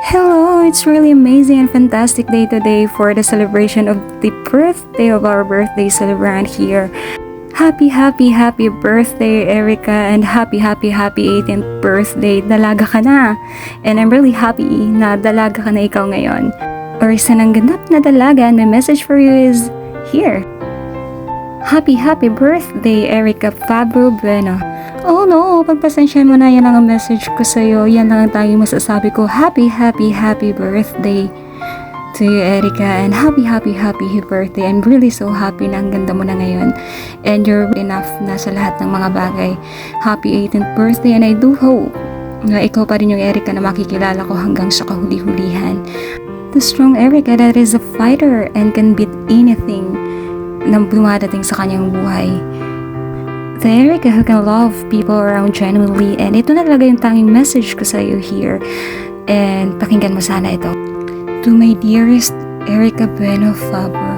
Hello, it's really amazing and fantastic day today for the celebration of the birthday of our birthday celebrant here. Happy birthday, Erica, and happy 18th birthday. Dalaga ka na. And I'm really happy na dalaga ka na ikaw ngayon. Or isa ng ganap na dalaga, and my message for you is here. Happy birthday, Erica Fabro Bueno. Oh no, pagpasensya mo na, yan ang message ko sa'yo. Yan lang ang tanging masasabi ko. Happy birthday to you, Erica, and happy birthday. I'm really so happy na ang ganda mo na ngayon. And you're enough na sa lahat ng mga bagay. Happy 18th birthday, and I do hope na ikaw pa rin yung Erica na makikilala ko hanggang sa kahuli-hulihan. The strong Erica that is a fighter and can beat anything na dumadating sa kanyang buhay. The Erica who can love people around genuinely, and ito na talaga yung tanging message ko sa iyo here. And pakinggan mo sana ito. To my dearest Erica Bueno Fabro,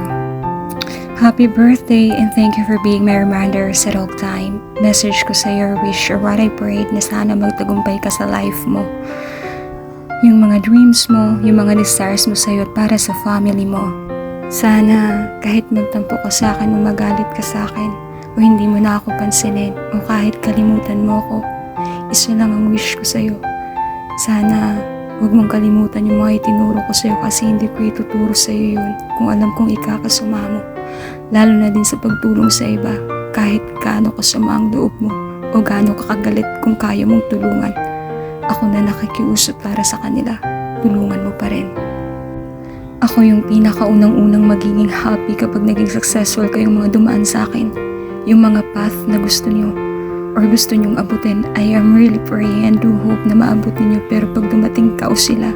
happy birthday and thank you for being my reminder at all time. Message ko sa iyo, wish or what I prayed na sana magtagumpay ka sa life mo. Yung mga dreams mo, yung mga desires mo sa iyo at para sa family mo. Sana kahit magtampo ka sa akin o magalit ka sa akin, o hindi mo na ako pansinin, o kahit kalimutan mo ako, isa lang ang wish ko sa'yo. Sana huwag mong kalimutan yung mga itinuro ko sa'yo kasi hindi ko ituturo sa'yo yun kung alam kong ikakasama mo. Lalo na din sa pagtulong sa iba, kahit gaano kasama ang loob mo o gaano kakagalit kung kaya mong tulungan. Ako na nakikiusap para sa kanila, tulungan mo pa rin. Ako yung pinakaunang-unang magiging happy kapag naging successful kayong mga dumaan sa akin. Yung mga path na gusto niyo or gusto niyong abutin, I am really praying and do hope na maabot niyo. Pero pag dumating ka o sila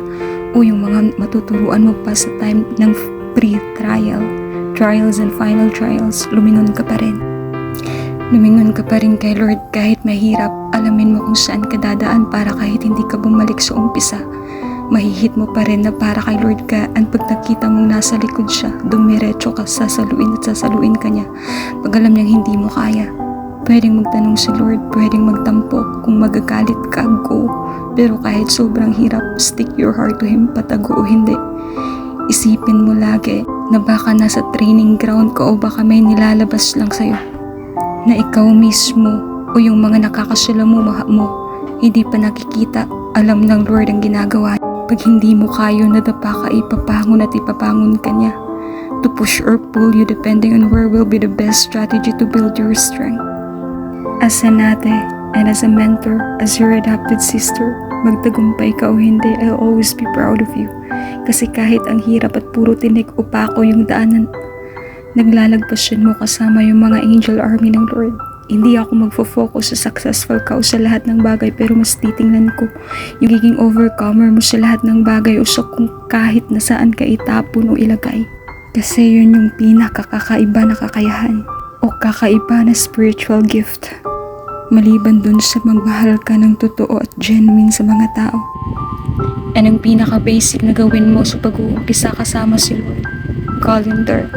o yung mga matuturuan mo pa sa time ng pre-trial, trials and final trials, lumingon ka pa rin. Lumingon ka pa rin kay Lord kahit mahirap. Alamin mo kung saan ka dadaan para kahit hindi ka bumalik sa umpisa, mahihit mo pa rin na para kay Lord ka, and pag nakita mong nasa likod siya, dumiretso ka, sasaluin ka niya. Pag alam niyang hindi mo kaya, pwedeng magtanong si Lord, pwedeng magtampo, kung magagalit ka, go. Pero kahit sobrang hirap, stick your heart to Him, patago o hindi. Isipin mo lagi na baka nasa training ground ka o baka may nilalabas lang sa'yo, na ikaw mismo o yung mga nakakasalamuha mo, hindi pa nakikita, alam ng Lord ang ginagawa. Pag hindi mo kayo, nadapa ka, ipapangon at ipapangon ka niya. To push or pull you depending on where will be the best strategy to build your strength. As an ate and as a mentor, as your adopted sister, magtagumpay ka o hindi, I'll always be proud of you. Kasi kahit ang hirap at puro tinik upako yung daanan, naglalagpasan mo kasama yung mga angel army ng Lord. Hindi ako magfo-focus sa successful ka o sa lahat ng bagay, pero mas titingnan ko yung giging overcomer mo sa lahat ng bagay o sa kung kahit na saan ka itapon o ilagay. Kasi yun yung pinakakaiba na kakayahan o kakaiba na spiritual gift. Maliban dun sa magmahal ka ng totoo at genuine sa mga tao. And ang pinaka-basic na gawin mo sa pag-uumpisa kasama si Lord, calendar.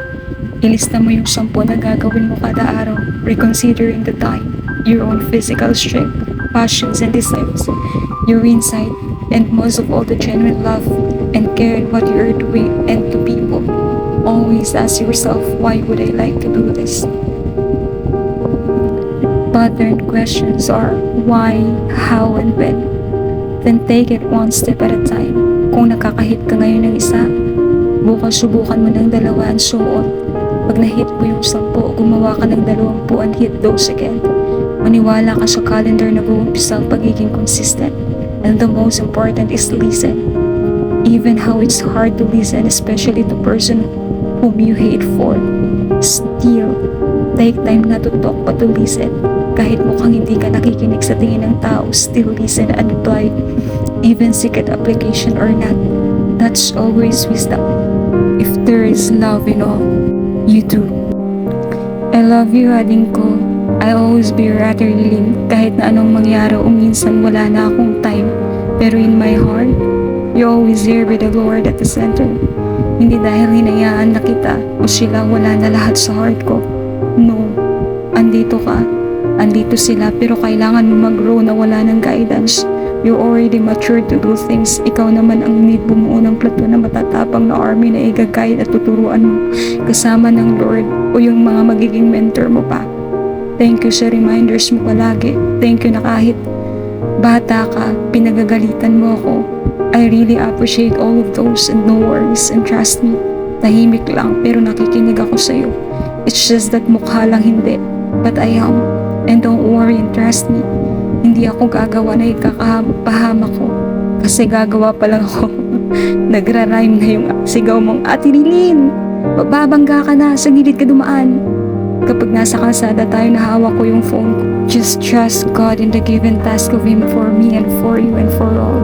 Ilista mo yung 10 na gagawin mo kada araw, reconsidering the time, your own physical strength, passions and desires, your insight, and most of all the genuine love and care in what you are doing and to people. Always ask yourself, why would I like to do this? Pattern questions are why, how, and when. Then take it one step at a time. Kung nakakahit ka ngayon ng isa, bukas subukan mo ng 2 and so on. Pag na-hit mo yung 10, gumawa ka ng 20 and hit those again. Maniwala ka sa calendar na buumpisa ang pagiging consistent. And the most important is listen. Even how it's hard to listen, especially to person whom you hate for. Still, take time na to talk but to listen. Kahit mukhang hindi ka nakikinig sa tingin ng tao, still listen and apply. Even secret application or not, that's always wisdom. If there is love in all, you do. I love you, ading ko. I'll always be your ate Lilin. Kahit na anong mangyari o minsan wala na akong time. Pero in my heart, you're always here with the Lord at the center. Hindi dahil hinayaan na kita o sila wala na lahat sa heart ko. No, andito ka. Andito sila pero kailangan mo mag-grow na wala ng guidance. You already matured to do things. Ikaw naman ang need bumuo ng plato na matatapang na army na igagayad at tuturuan mo kasama ng Lord o yung mga magiging mentor mo pa. Thank you sa reminders mo palagi. Thank you na kahit bata ka, pinagagalitan mo ako. I really appreciate all of those and no worries, and trust me, tahimik lang pero nakikinig ako sa'yo. It's just that mukha lang hindi, but I am. And don't worry and trust me, hindi ako gagawa na ikakapahamak ko. Kasi gagawa pa lang ako. Nagra-rhyme na yung sigaw mong, Ate Rilin, babangga ka na, sa gilid ka dumaan. Kapag nasa kalsada tayo, nahawak ko yung phone ko. Just trust God in the given task of Him for me and for you and for all.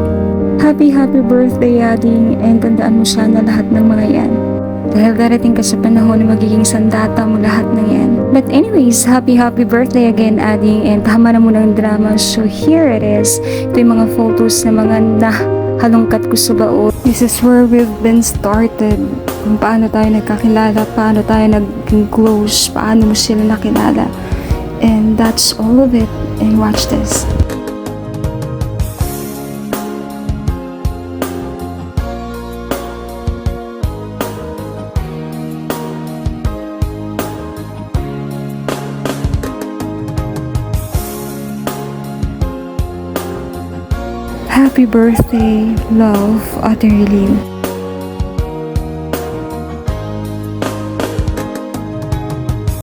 Happy birthday, Ading, and tandaan mo sana lahat ng mga yan. Dahil darating ka sa panahon na magiging sandata mo lahat ng yan. But anyways, happy birthday again, Ading, and tama na muna ang drama. So here it is. Ito yung mga photos na mga nahalungkat ko sa baon. This is where we've been started. Kung paano tayo nagkakilala, paano tayo naging close, paano mo sila nakilala. And that's all of it. And watch this. Happy birthday, love, Ate Rilin.